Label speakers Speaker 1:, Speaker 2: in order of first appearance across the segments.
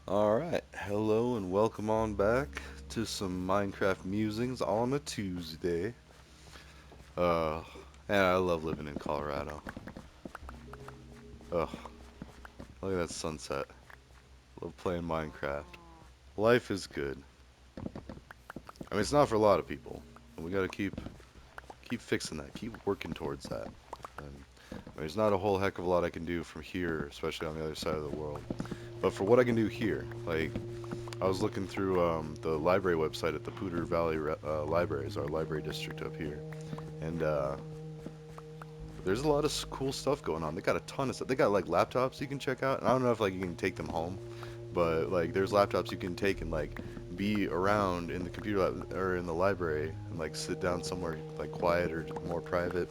Speaker 1: Alright, hello and welcome on back to some Minecraft musings on a Tuesday. Uh, and I love living in Colorado. Ugh, look at that sunset. Love playing Minecraft. Life is good. I mean, it's not for a lot of people. And we gotta keep fixing that, keep working towards that. And, I mean, there's not a whole heck of a lot I can do from here, especially on the other side of the world. But for what I can do here, like, I was looking through the library website at the Poudre Valley Libraries, our library district up here, and there's a lot of cool stuff going on. They got a ton of stuff. They got like laptops you can check out, and I don't know if like you can take them home, but like there's laptops you can take and like be around in the computer lab or in the library and like sit down somewhere like quiet or more private.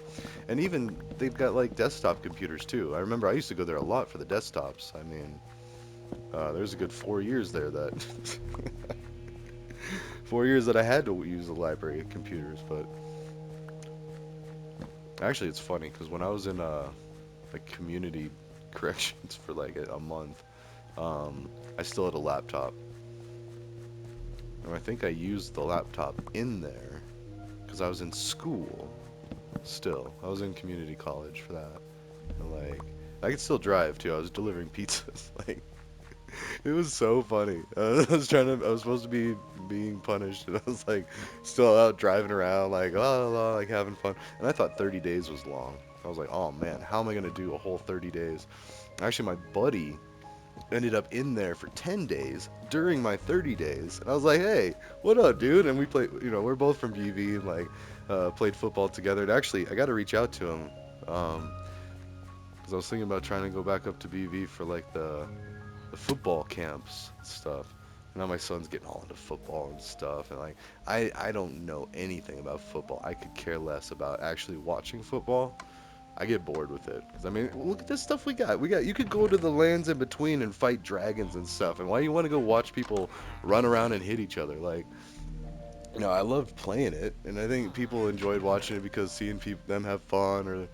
Speaker 1: And even they've got like desktop computers too. I remember I used to go there a lot for the desktops. I mean, there's a good 4 years there that 4 years that I had to use the library computers. But actually, it's funny because when I was in like community corrections for like a month, I still had a laptop, and I think I used the laptop in there because I was in school. Still, I was in community college for that, and like I could still drive too. I was delivering pizzas. Like it was so funny. I was supposed to be being punished, and I was like still out driving around, like la la la, like having fun. And I thought 30 days was long. I was like, oh man, how am I gonna do a whole 30 days? Actually, my buddy ended up in there for 10 days during my 30 days, and I was like, hey, what up, dude? And we played, we're both from BV, and like played football together. And actually, I got to reach out to him. Um, because I was thinking about trying to go back up to BV for like the football camps and stuff. Now my son's getting all into football and stuff, and like I don't know anything about football. I could care less about actually watching football. I get bored with it because I mean, look at this stuff we got. You could go to the lands in between and fight dragons and stuff. And why you want to go watch people run around and hit each other? Like, I loved playing it, and I think people enjoyed watching it because seeing people them have fun or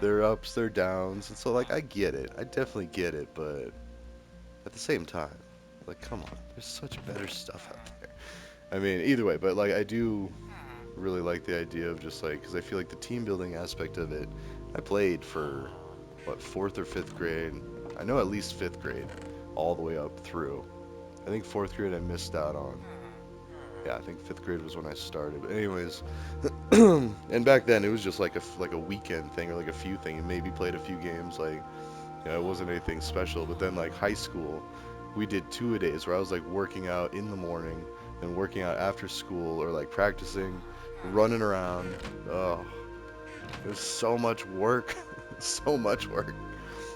Speaker 1: their ups, their downs, and so like I get it. I definitely get it, but at the same time, like, come on, there's such better stuff out there. I mean, either way, but like, I do really like the idea of just like, because I feel like the team building aspect of it, I played for what, fourth or fifth grade. I know at least fifth grade, all the way up through. I think fourth grade I missed out on. Yeah, I think fifth grade was when I started. But anyways, and back then it was just like a weekend thing or like a few thing. And maybe played a few games. Like, it wasn't anything special. But then like high school, we did two-a-days where I was like working out in the morning and working out after school or like practicing, running around. Oh, it was so much work, so much work.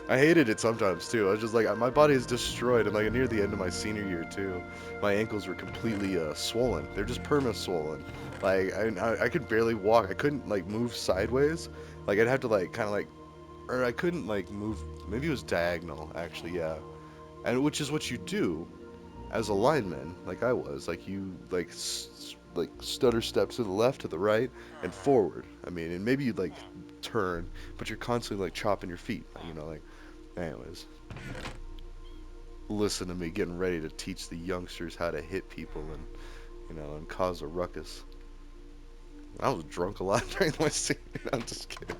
Speaker 1: I hated it sometimes too. I was just like, my body is destroyed. And like near the end of my senior year too, my ankles were completely swollen. They're just perma swollen. Like I could barely walk. I couldn't like move sideways. Like I'd have to like kind of like, or I couldn't like move. Maybe it was diagonal actually. Yeah, and which is what you do as a lineman, like I was. Like you like stutter step to the left, to the right, and forward. I mean, and maybe you'd like turn, but you're constantly like chopping your feet. Like anyways, listen to me getting ready to teach the youngsters how to hit people and and cause a ruckus. I was drunk a lot during my senior. I'm just kidding.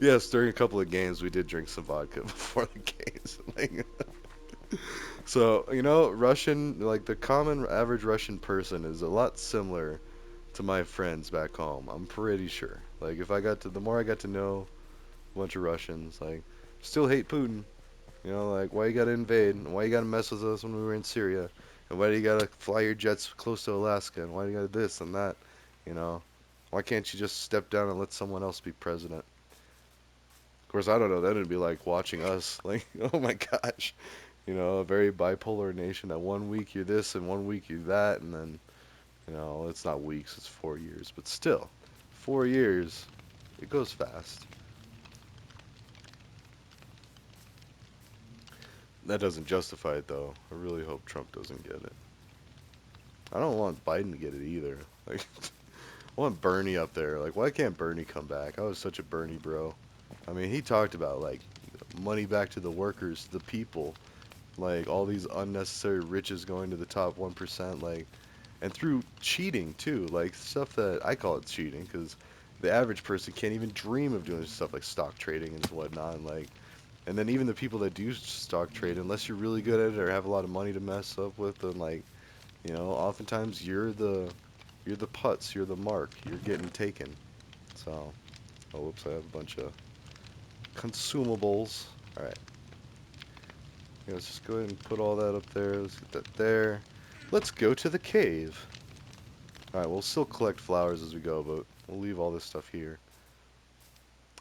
Speaker 1: Yes, during a couple of games we did drink some vodka before the games. Like, so Russian, like the common average Russian person is a lot similar to my friends back home. I'm pretty sure. Like if I got to the more I got to know a bunch of Russians, like still hate Putin. Like why you gotta invade? And why you gotta mess with us when we were in Syria? And why do you gotta fly your jets close to Alaska? And why do you gotta this and that? You know, why can't you just step down and let someone else be president? Of course, I don't know. Then it'd be like watching us. Like, oh my gosh, a very bipolar nation. That one week you're this and one week you're that, and then it's not weeks, it's 4 years, but still, 4 years, it goes fast. That doesn't justify it though. I really hope Trump doesn't get it. I don't want Biden to get it either. Like, I want Bernie up there. Like, why can't Bernie come back? I was such a Bernie bro. I mean, he talked about like money back to the workers, the people. Like all these unnecessary riches going to the top 1%, like, and through cheating too, like stuff that I call it cheating because the average person can't even dream of doing stuff like stock trading and whatnot. And like, and then even the people that do stock trade, unless you're really good at it or have a lot of money to mess up with, then like, oftentimes you're the putz, you're the mark, you're getting taken. So, oh, whoops, I have a bunch of consumables. All right, yeah, let's just go ahead and put all that up there. Let's get that there. Let's go to the cave. All right, we'll still collect flowers as we go, but we'll leave all this stuff here.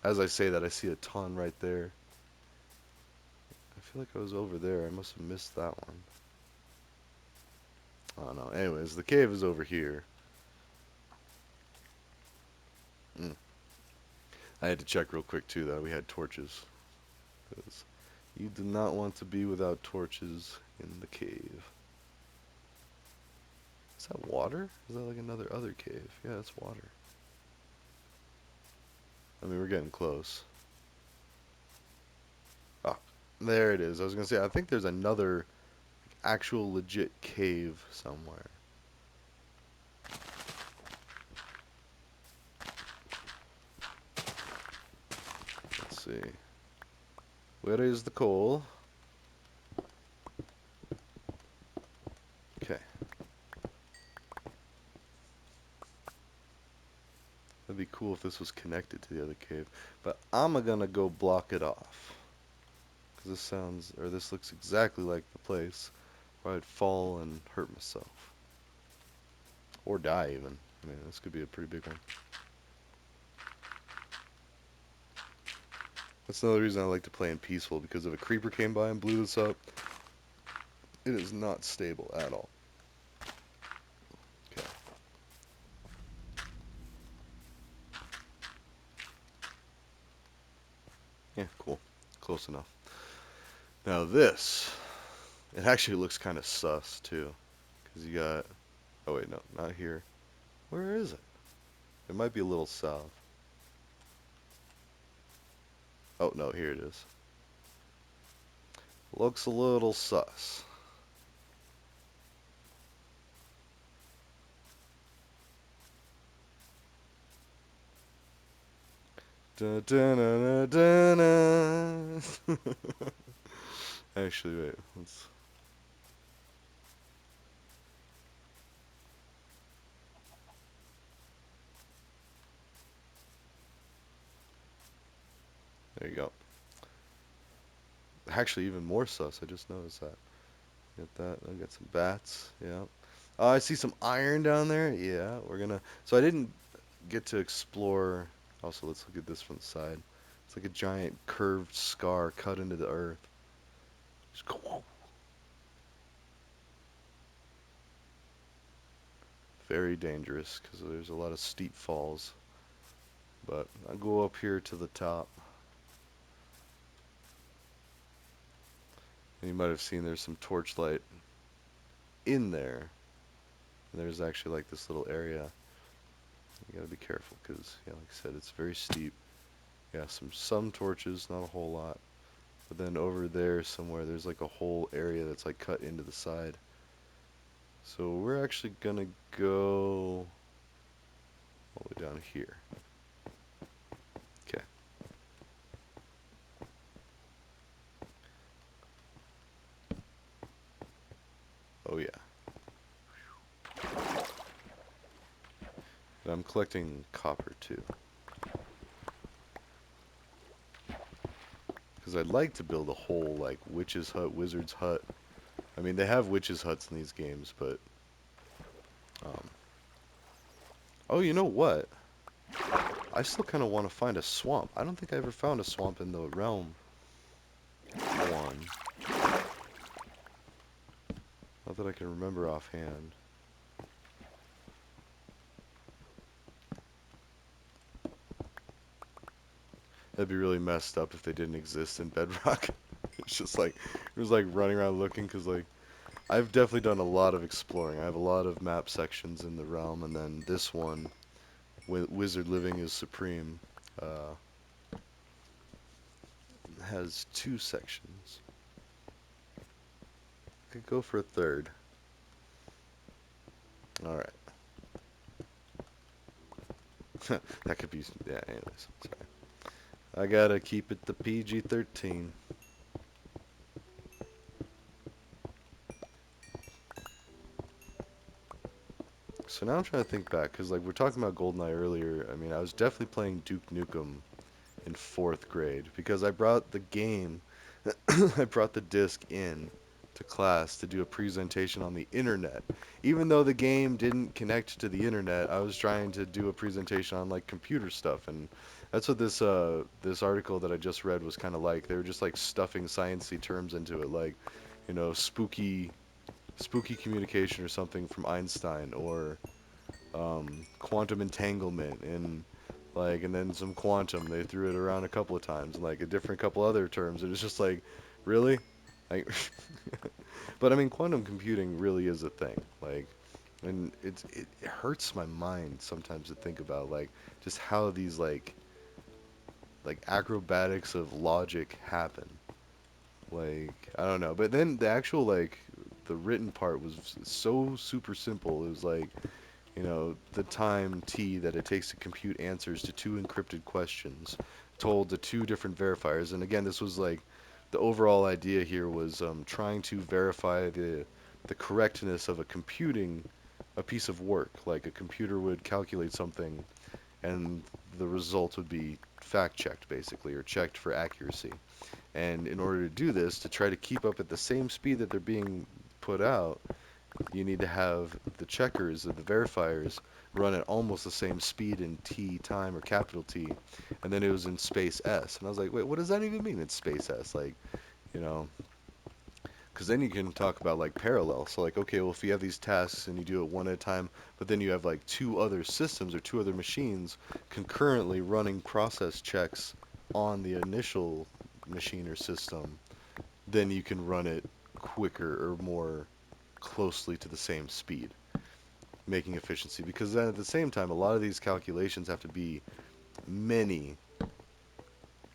Speaker 1: As I say that, I see a ton right there. I feel like I was over there. I must have missed that one. Oh no. Anyways, the cave is over here. Mm. I had to check real quick too that we had torches. Because you do not want to be without torches in the cave. Is that water? Is that like another other cave? Yeah, that's water. I mean, we're getting close. Ah, there it is. I was gonna say, I think there's another actual legit cave somewhere. Let's see. Where is the coal? Okay. That'd be cool if this was connected to the other cave. But I'm gonna go block it off. Because this sounds, or this looks exactly like the place where I'd fall and hurt myself. Or die even. I mean, this could be a pretty big one. That's another reason I like to play in peaceful, because if a creeper came by and blew this up, it is not stable at all. Okay. Yeah, cool. Close enough. Now this, it actually looks kind of sus too. Because you got, oh wait, no, not here. Where is it? It might be a little south. Oh, no, here it is. Looks a little sus. Dun, dun, dun, dun, dun, dun. Actually, wait. There you go. Actually, even more sus. I just noticed that. Get that. I got some bats. Yeah. Oh, I see some iron down there. Yeah, we're gonna. So I didn't get to explore. Also, let's look at this from the side. It's like a giant curved scar cut into the earth. Just go. Very dangerous because there's a lot of steep falls. But I'll go up here to the top. And you might have seen there's some torchlight in there. And there's actually like this little area. You gotta be careful because, yeah, like I said, it's very steep. Yeah, some torches, not a whole lot. But then over there somewhere, there's like a whole area that's like cut into the side. So we're actually gonna go all the way down here. Okay. Oh yeah. And I'm collecting copper too. Because I'd like to build a whole like witch's hut, wizard's hut. I mean, they have witches huts in these games, but um, oh, you know what? I still kind of want to find a swamp. I don't think I ever found a swamp in the realm one. Not that I can remember offhand. That'd be really messed up if they didn't exist in Bedrock. It's just like it was like running around looking because like I've definitely done a lot of exploring. I have a lot of map sections in the realm, and then this one, Wizard Living is Supreme, uh, has two sections. could go for a third. All right. That could be. Yeah. Anyways, sorry. I gotta keep it the PG-13. So now I'm trying to think back, because like we're talking about GoldenEye earlier. I mean, I was definitely playing Duke Nukem in fourth grade because I brought the game, I brought the disc in to class to do a presentation on the internet. Even though the game didn't connect to the internet, I was trying to do a presentation on like computer stuff, and that's what this article that I just read was kind of like. They were just like stuffing sciencey terms into it, like spooky communication or something from Einstein, or quantum entanglement, and then some quantum. They threw it around a couple of times, and like a different couple other terms. It was just like, really, like, but I mean, quantum computing really is a thing. Like, and it hurts my mind sometimes to think about like just how these like acrobatics of logic happen. Like, I don't know, but then the actual like the written part was so super simple. It was like, the time t that it takes to compute answers to two encrypted questions told to two different verifiers. And again, this was like the overall idea here was trying to verify the correctness of a piece of work. Like a computer would calculate something, and the result would be fact checked basically, or checked for accuracy. And in order to do this, to try to keep up at the same speed that they're being put out, you need to have the checkers or the verifiers run at almost the same speed in t time, or capital T, and then it was in space s. And I was like, wait, what does that even mean? It's space s, like, you know, because then you can talk about like parallel. So like, okay, well, if you have these tasks and you do it one at a time, but then you have like two other systems or two other machines concurrently running process checks on the initial machine or system, then you can run it quicker or more closely to the same speed, making efficiency. Because then at the same time, a lot of these calculations have to be many,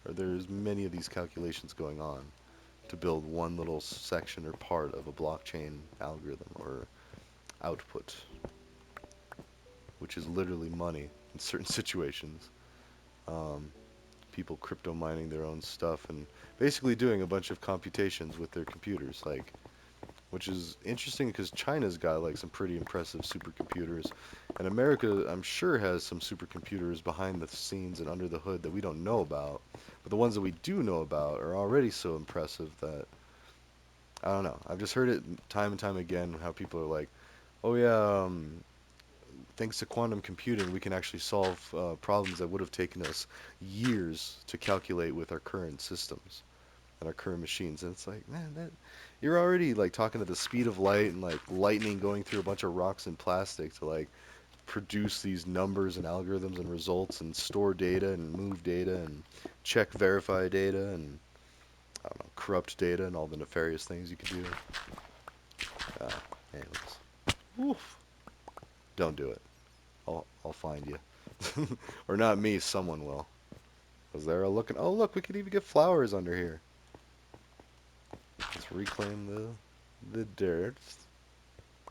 Speaker 1: or there's many of these calculations going on to build one little section or part of a blockchain algorithm or output, which is literally money in certain situations. Um, People crypto mining their own stuff and basically doing a bunch of computations with their computers, like, which is interesting because China's got like some pretty impressive supercomputers, and America, I'm sure, has some supercomputers behind the scenes and under the hood that we don't know about. But the ones that we do know about are already so impressive that I don't know. I've just heard it time and time again how people are like, "Oh yeah, thanks to quantum computing, we can actually solve problems that would have taken us years to calculate with our current systems and our current machines." And it's like, man, that you're already like talking at the speed of light and like lightning going through a bunch of rocks and plastic to like produce these numbers and algorithms and results and store data and move data and check verify data and I don't know, corrupt data and all the nefarious things you can do. Uh, Anyways, Oof. Don't do it. I'll find you. Or not me, someone will. Because they're all looking. Oh, look, we could even get flowers under here. Let's reclaim the dirt.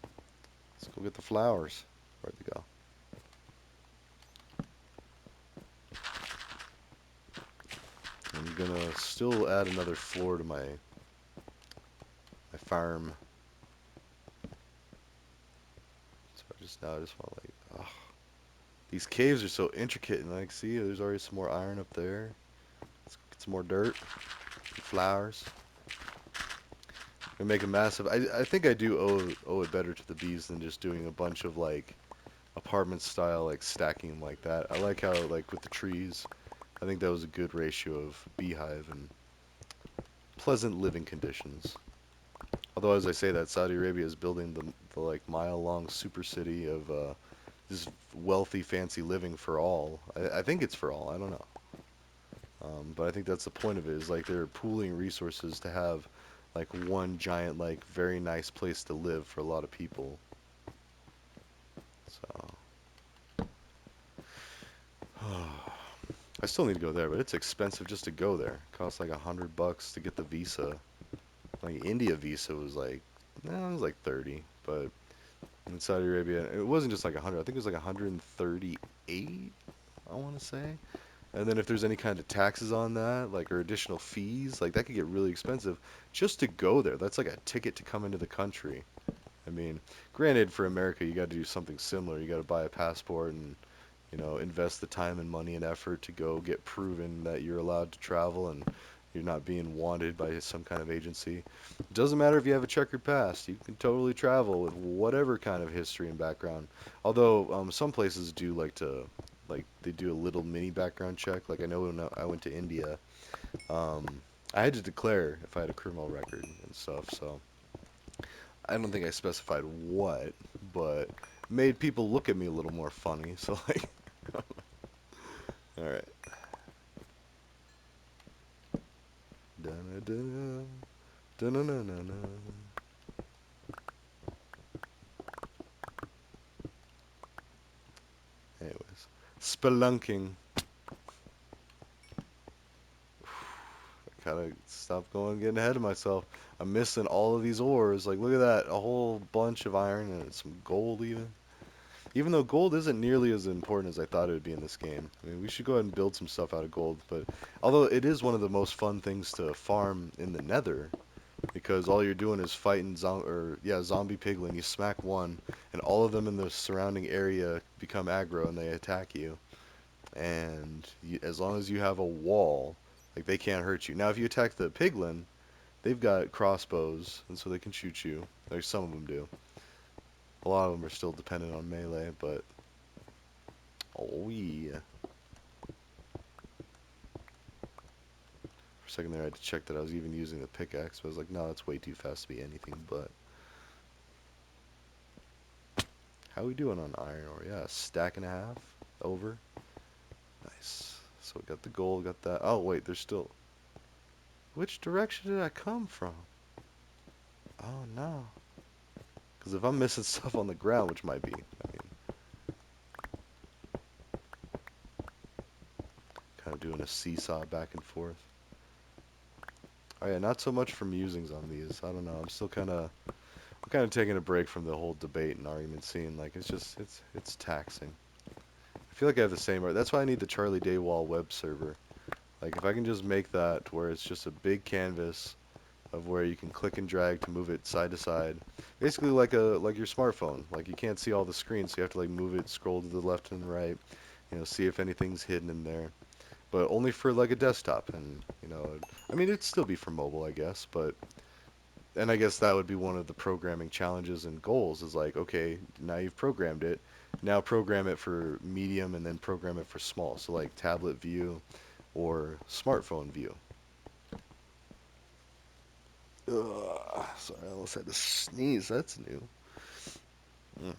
Speaker 1: Let's go get the flowers. Where'd they go? I'm gonna still add another floor to my farm. So I just want to like, oh, these caves are so intricate and like, see, there's already some more iron up there. Let's get some more dirt, flowers. Gonna make a massive. I think I do owe it better to the bees than just doing a bunch of like apartment style like stacking them like that. I like how like with the trees, I think that was a good ratio of beehive and pleasant living conditions. Although as I say that, Saudi Arabia is building the like mile-long super city of this wealthy, fancy living for all. I think it's for all. I don't know. But I think that's the point of it. Is like they're pooling resources to have like one giant, like very nice place to live for a lot of people. So I still need to go there, but it's expensive just to go there. It costs like $100 to get the visa. Like India visa was like No, it was like 30, but in Saudi Arabia, it wasn't just like 100. I think it was like 138, I want to say. And then if there's any kind of taxes on that, like or additional fees, like that could get really expensive just to go there. That's like a ticket to come into the country. I mean, granted, for America, you got to do something similar. You got to buy a passport and invest the time and money and effort to go get proven that you're allowed to travel and you're not being wanted by some kind of agency. It doesn't matter if you have a checkered past. You can totally travel with whatever kind of history and background. Although some places do like to, like they do a little mini background check. Like I know when I went to India, um, I had to declare if I had a criminal record and stuff. So I don't think I specified what, but made people look at me a little more funny. So like, all right. Dun-dun-dun, dun-dun-dun-dun-dun. Anyways, spelunking. I gotta stop going, getting ahead of myself. I'm missing all of these ores. Like, look at that, a whole bunch of iron and some gold even. Even though gold isn't nearly as important as I thought it would be in this game. I mean, we should go ahead and build some stuff out of gold. But although it is one of the most fun things to farm in the Nether, because all you're doing is fighting zombie piglin. You smack one, and all of them in the surrounding area become aggro and they attack you. And as long as you have a wall, like they can't hurt you. Now, if you attack the piglin, they've got crossbows, and so they can shoot you. Like some of them do. A lot of them are still dependent on melee, but oh yeah. For a second there, I had to check that I was even using the pickaxe. But I was like, no, that's way too fast to be anything but. How we doing on iron ore? Yeah, a stack and a half over. Nice. So we got the gold, got that. Oh wait, there's still. Which direction did I come from? Oh no. Because if I'm missing stuff on the ground, which might be, I mean, kind of doing a seesaw back and forth. Oh yeah, not so much for musings on these. I don't know. I'm kind of taking a break from the whole debate and argument scene. Like it's just, it's taxing. I feel like I have the same. That's why I need the Charlie Daywall web server. Like if I can just make that to where it's just a big canvas of where you can click and drag to move it side to side. Basically like your smartphone. Like you can't see all the screens, so you have to like move it, scroll to the left and right, see if anything's hidden in there. But only for like a desktop and I mean it'd still be for mobile, I guess, but and I guess that would be one of the programming challenges and goals is like, okay, now you've programmed it. Now program it for medium and then program it for small. So like tablet view or smartphone view. Ugh, sorry, I almost had to sneeze. That's new. Mm.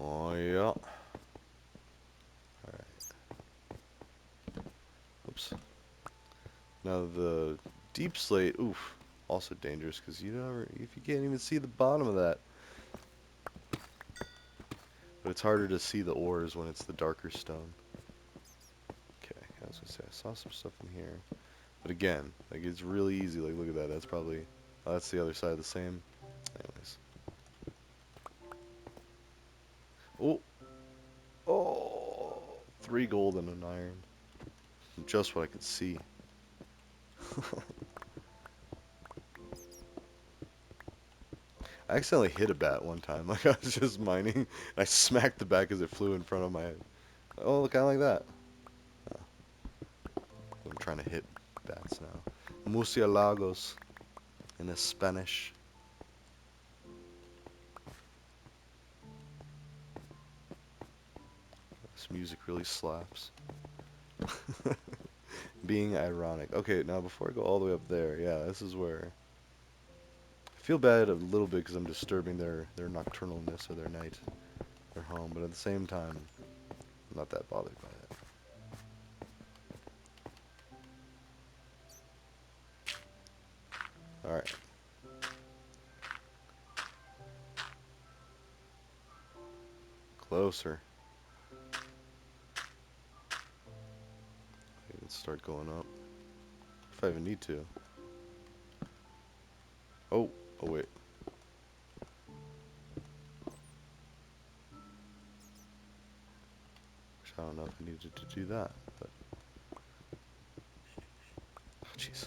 Speaker 1: Oh yeah. All right. Oops. Now the deep slate. Oof. Also dangerous because if you can't even see the bottom of that. But it's harder to see the ores when it's the darker stone. Okay, I was gonna say I saw some stuff in here. But again, like it's really easy. Like look at that. That's probably that's the other side of the same. Anyways. Oh, oh, three gold and an iron. Just what I could see. I accidentally hit a bat one time. Like I was just mining, and I smacked the bat as it flew in front of my head. Oh, kind of like that. Oh, I'm trying to hit bats now. Murciélagos in the Spanish. This music really slaps. Being ironic. Okay, now before I go all the way up there, yeah, this is where I feel bad a little bit because I'm disturbing their nocturnalness or their night, their home, but at the same time, I'm not that bothered by it. All right, closer. Okay, let's start going up. If I even need to. Oh, oh wait. Which I don't know if I needed to do that, but oh jeez.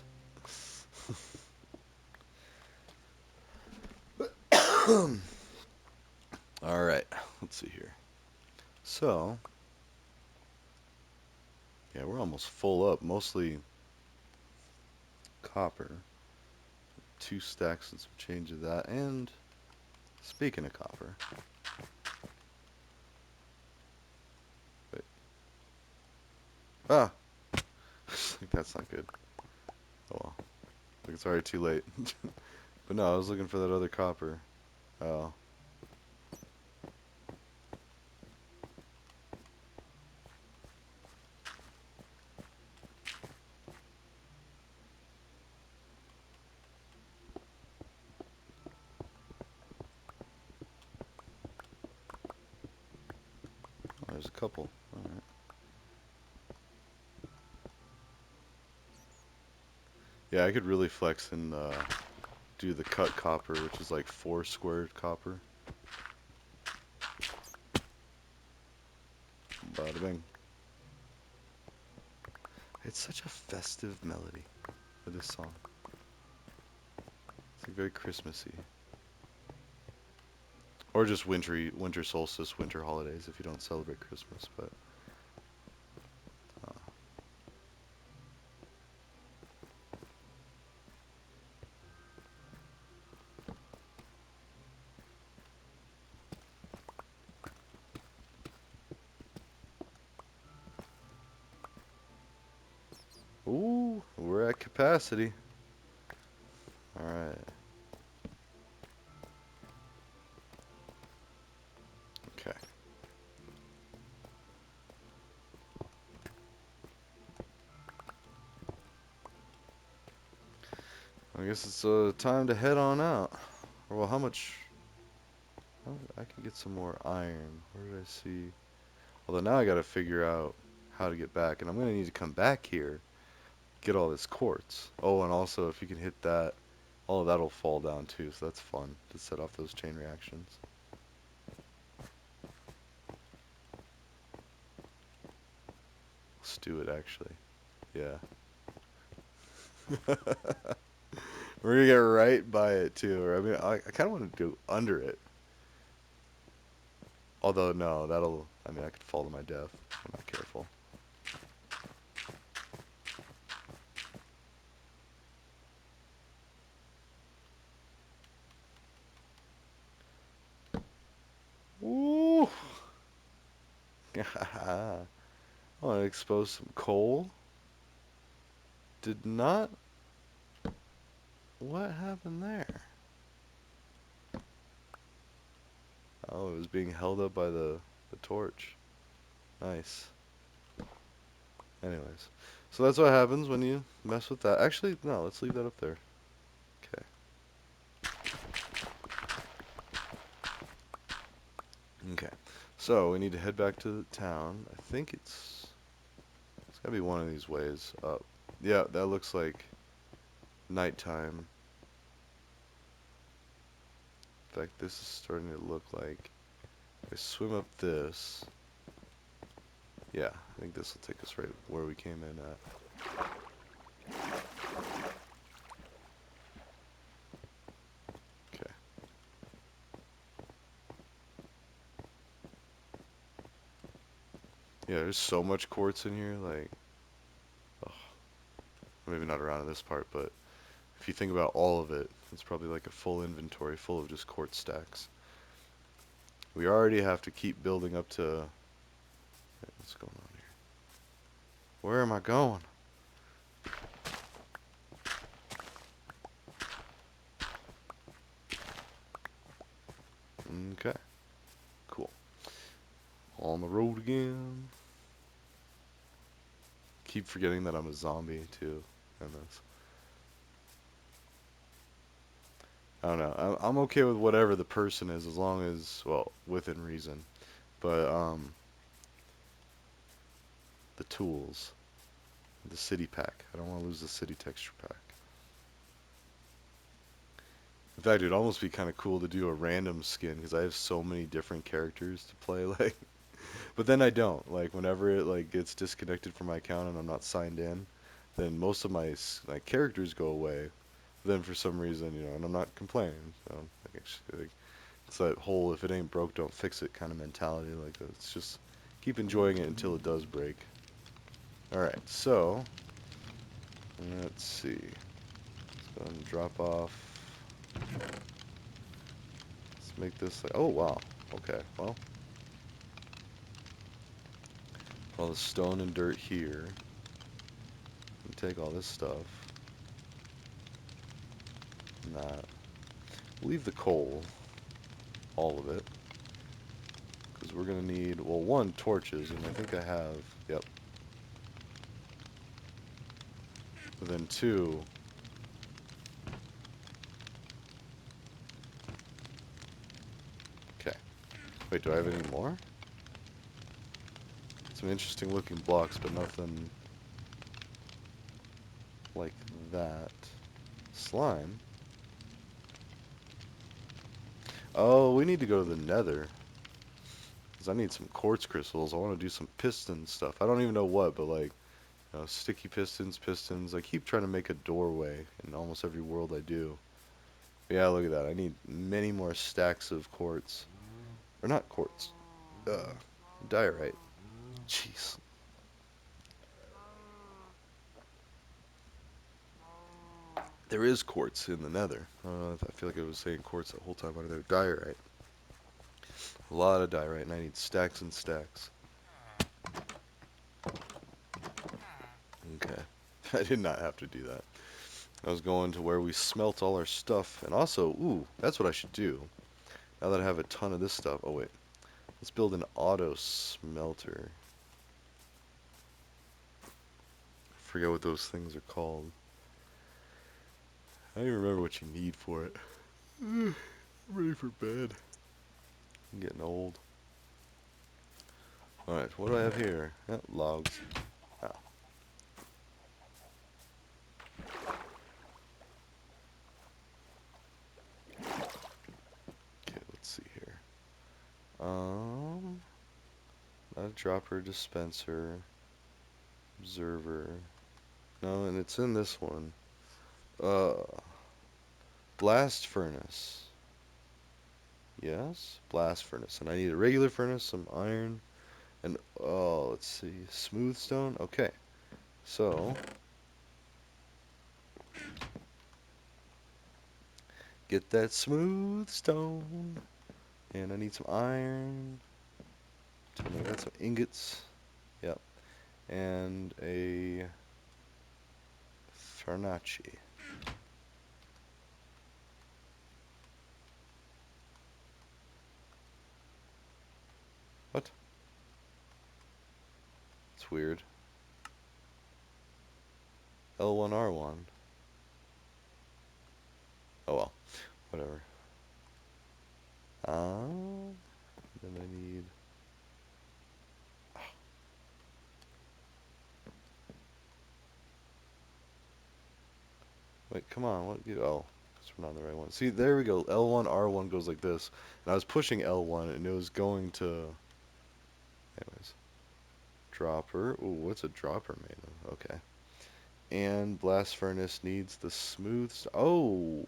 Speaker 1: All right, let's see here. So, yeah, we're almost full up. Mostly copper. 2 stacks and some change of that. And speaking of copper, wait. Ah, like that's not good. Oh well, like it's already too late. But no, I was looking for that other copper. Oh, there's a couple. All right. Yeah, I could really flex and do the cut copper, which is like 4 squared copper. Bada bing. It's such a festive melody for this song. It's like very Christmassy. Or just wintry, winter solstice, winter holidays if you don't celebrate Christmas. But uh, ooh, we're at capacity. All right. Okay. I guess it's time to head on out. Well, how much? Oh, I can get some more iron. Where did I see? Although now I got to figure out how to get back, and I'm gonna need to come back here, get all this quartz. Oh, and also if you can hit that, all of that'll fall down too. So that's fun to set off those chain reactions. Let's do it actually. Yeah. We're gonna get right by it too. Or I mean, I kind of want to do under it. Although no, that'll. I mean, I could fall to my death if I'm not careful. Ooh. I want to expose some coal. Did not. What happened there? Oh, it was being held up by the torch. Nice. Anyways, so that's what happens when you mess with that. Actually, no, let's leave that up there. Okay. Okay. So we need to head back to the town. I think it's gotta be one of these ways up. Yeah, that looks like nighttime. In fact, this is starting to look like if I swim up this. Yeah, I think this will take us right where we came in at. Okay. Yeah, there's so much quartz in here, like, ugh, maybe not around this part, but if you think about all of it, it's probably like a full inventory full of just quartz stacks. We already have to keep building up to. What's going on here? Where am I going? Okay, cool. On the road again. Keep forgetting that I'm a zombie too in this. I don't know. I'm okay with whatever the person is as long as, well, within reason. But the tools, the city pack. I don't want to lose the city texture pack. In fact, it'd almost be kind of cool to do a random skin because I have so many different characters to play. Like, but then I don't. Like, whenever it like gets disconnected from my account and I'm not signed in, then most of my characters go away. Then for some reason, and I'm not complaining. So like, it's that whole "if it ain't broke, don't fix it" kind of mentality. Like, it's just keep enjoying it until it does break. All right, so let's see. Let's go ahead and drop off. Let's make this like, oh wow. Okay, well, all the stone and dirt here. And take all this stuff. And that. Leave the coal, all of it, because we're gonna need, well, one, torches, and I think I have, yep. But then two, okay. Wait, do I have any more? Some interesting looking blocks, but nothing like that. Slime? Oh, we need to go to the nether. Because I need some quartz crystals. I want to do some piston stuff. I don't even know what, but like, sticky pistons. I keep trying to make a doorway in almost every world I do. But yeah, look at that. I need many more stacks of quartz. Or not quartz. Diorite. Jeez. There is quartz in the nether. I feel like I was saying quartz the whole time out of there. Diorite. A lot of diorite, and I need stacks and stacks. Okay. I did not have to do that. I was going to where we smelt all our stuff. And also, ooh, that's what I should do. Now that I have a ton of this stuff. Oh, wait. Let's build an auto smelter. I forget what those things are called. I don't even remember what you need for it. I'm ready for bed. I'm getting old. Alright, what do I have here? Logs. Ah, okay, let's see here. Not a dropper, dispenser, observer. No, and it's in this one. Uh, blast furnace. Yes, blast furnace. And I need a regular furnace, some iron, and oh, let's see, smooth stone. Okay, so get that smooth stone, and I need some iron. I got some ingots. Yep, and a Farnace. What? It's weird. L1R1. Oh well, whatever. Then I need. Wait, come on. What? Oh, because we're not on the right one. See, there we go. L1R1 goes like this, and I was pushing L1, and it was going to. Anyways, dropper. Ooh, what's a dropper made of? Okay. And blast furnace needs the smooth. Oh,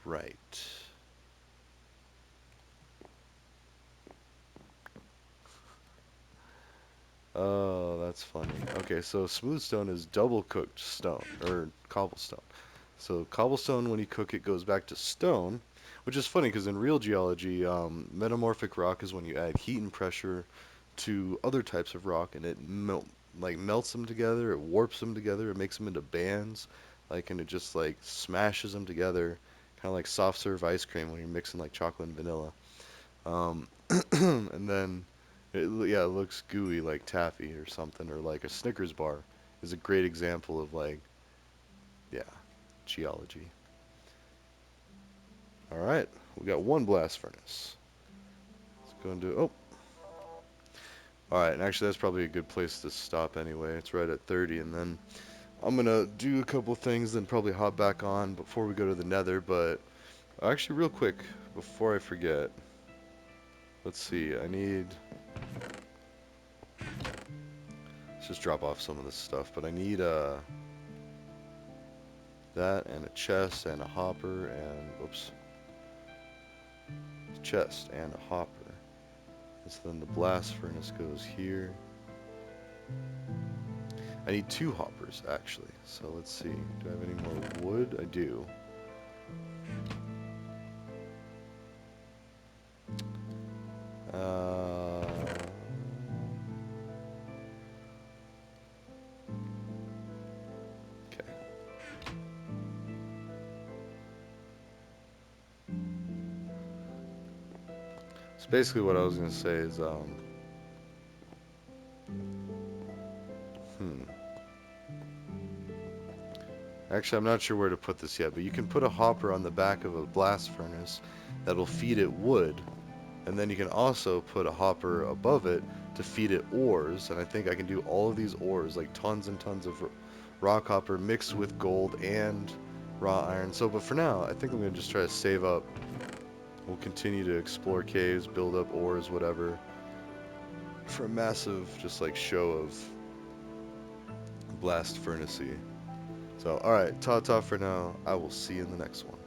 Speaker 1: right. Oh, that's funny. Okay, so smooth stone is double cooked stone or cobblestone. So cobblestone, when you cook it, goes back to stone, which is funny because in real geology, metamorphic rock is when you add heat and pressure to other types of rock, and it melts them together, it warps them together, it makes them into bands, and it just like smashes them together, kind of like soft serve ice cream when you're mixing like chocolate and vanilla. Um, and then yeah, it looks gooey like taffy or something, or like a Snickers bar is a great example of like, yeah, geology. All right, we got one blast furnace. Let's go and do. Oh, all right. And actually, that's probably a good place to stop anyway. It's right at 30, and then I'm gonna do a couple things, then probably hop back on before we go to the Nether. But actually, real quick, before I forget, let's see. Let's just drop off some of this stuff. But I need that and a chest and a hopper and whoops, chest and a hopper. And so then the blast furnace goes here. I need 2 hoppers actually. So let's see. Do I have any more wood? I do. Uh, okay. So basically what I was gonna say is hmm. Actually, I'm not sure where to put this yet, but you can put a hopper on the back of a blast furnace that'll feed it wood, and then you can also put a hopper above it to feed it ores, and I think I can do all of these ores, like tons and tons of rock hopper mixed with gold and raw iron. So, but for now, I think I'm going to just try to save up. We'll continue to explore caves, build up ores, whatever, for a massive, just like show of blast furnace-y. So, alright, ta-ta for now. I will see you in the next one.